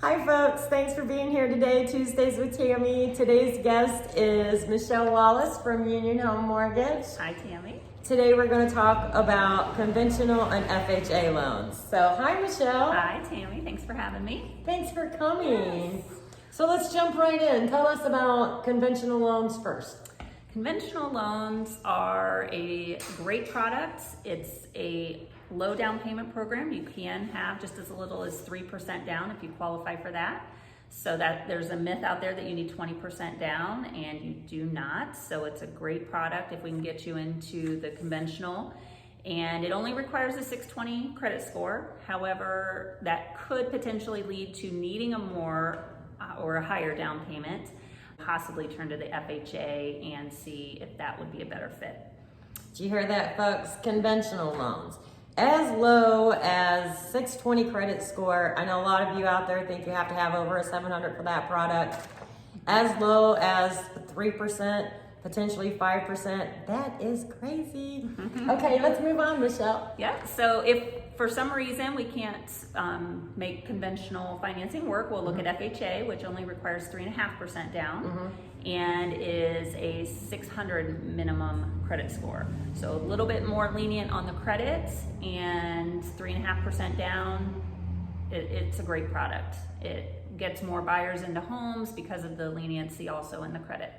Hi folks, thanks for being here today, Tuesdays with Tammy. Today's guest is Michelle Wallace from Union Home Mortgage. Hi, Tammy. Today we're going to talk about conventional and FHA loans. So hi Michelle. Hi, Tammy. Thanks for having me. Thanks for coming. So let's jump right in. Tell us about conventional loans first. Conventional loans are a great product. It's a low down payment program. You can have just as little as 3% down if you qualify for that. So that there's a myth out there that you need 20% down, and you do not. So it's a great product if we can get you into the conventional. And it only requires a 620 credit score. However, that could potentially lead to needing a more or a higher down payment. Possibly turn to the FHA and see if that would be a better fit. Did you hear that, folks? Conventional loans. As low as 620 credit score. I know a lot of you out there think you have to have over a 700 for that product. As low as 3%, potentially 5%. That is crazy. Okay, let's move on, Michelle. Yeah, so if for some reason we can't make conventional financing work, we'll look at FHA, which only requires 3.5% down and is a 600 minimum credit score. So a little bit more lenient on the credit and 3.5% down. It's a great product. It gets more buyers into homes because of the leniency also in the credit.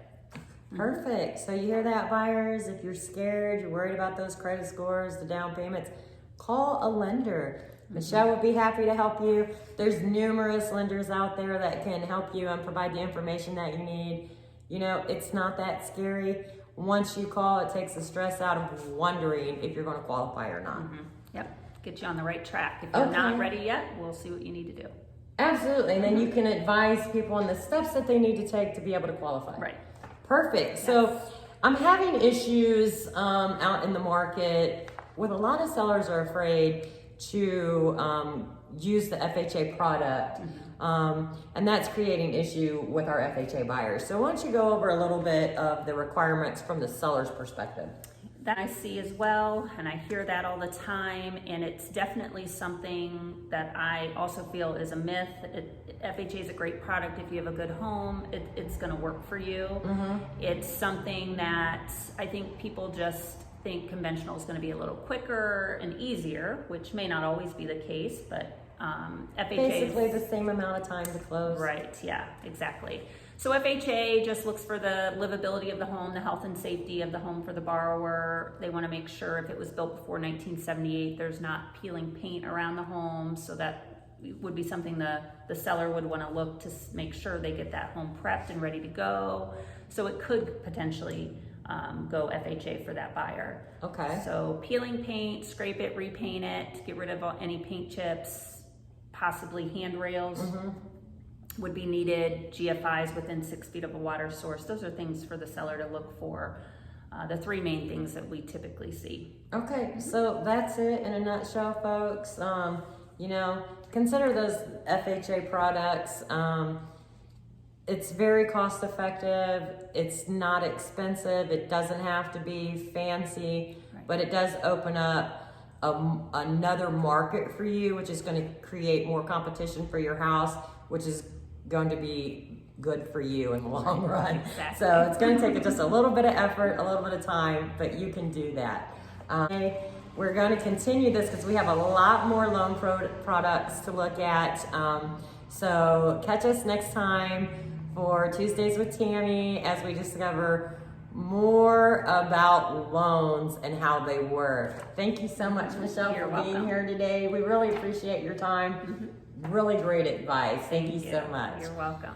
Perfect. So you hear that, buyers? If you're scared, you're worried about those credit scores, the down payments, call a lender. Michelle will be happy to help you. There's numerous lenders out there that can help you and provide the information that you need. You know, it's not that scary. Once you call, it takes the stress out of wondering if you're going to qualify or not. Yep, get you on the right track. If you're not ready yet, we'll see what you need to do. Absolutely, and then you can advise people on the steps that they need to take to be able to qualify. Right. Perfect. Yes. So I'm having issues out in the market with a lot of sellers are afraid to use the FHA product. And that's creating issue with our FHA buyers. So why don't you go over a little bit of the requirements from the seller's perspective? That I see as well, and I hear that all the time, and it's definitely something that I also feel is a myth. FHA is a great product if you have a good home. It's going to work for you. It's something that I think people just think conventional is going to be a little quicker and easier, which may not always be the case, but FHA basically the same amount of time to close. Right, yeah, exactly. So FHA just looks for the livability of the home, the health and safety of the home for the borrower. They want to make sure if it was built before 1978, there's not peeling paint around the home, so that would be something the seller would want to look to make sure they get that home prepped and ready to go. So it could potentially go FHA for that buyer. Okay. So peeling paint, scrape it, repaint it, get rid of any paint chips, possibly handrails would be needed, GFIs within 6 feet of a water source. Those are things for the seller to look for. The three main things that we typically see. Okay, so that's it in a nutshell, folks. You know, consider those FHA products. It's very cost effective. It's not expensive. It doesn't have to be fancy, but it does open up another market for you, which is going to create more competition for your house, which is going to be good for you in the long run. Exactly. So it's going to take just a little bit of effort, a little bit of time, but you can do that. We're going to continue this because we have a lot more loan products to look at. So catch us next time for Tuesdays with Tammy as we discover more about loans and how they work. Thank you so much, Michelle, for being here today. We really appreciate your time. Really great advice. Thank you so much. You're welcome.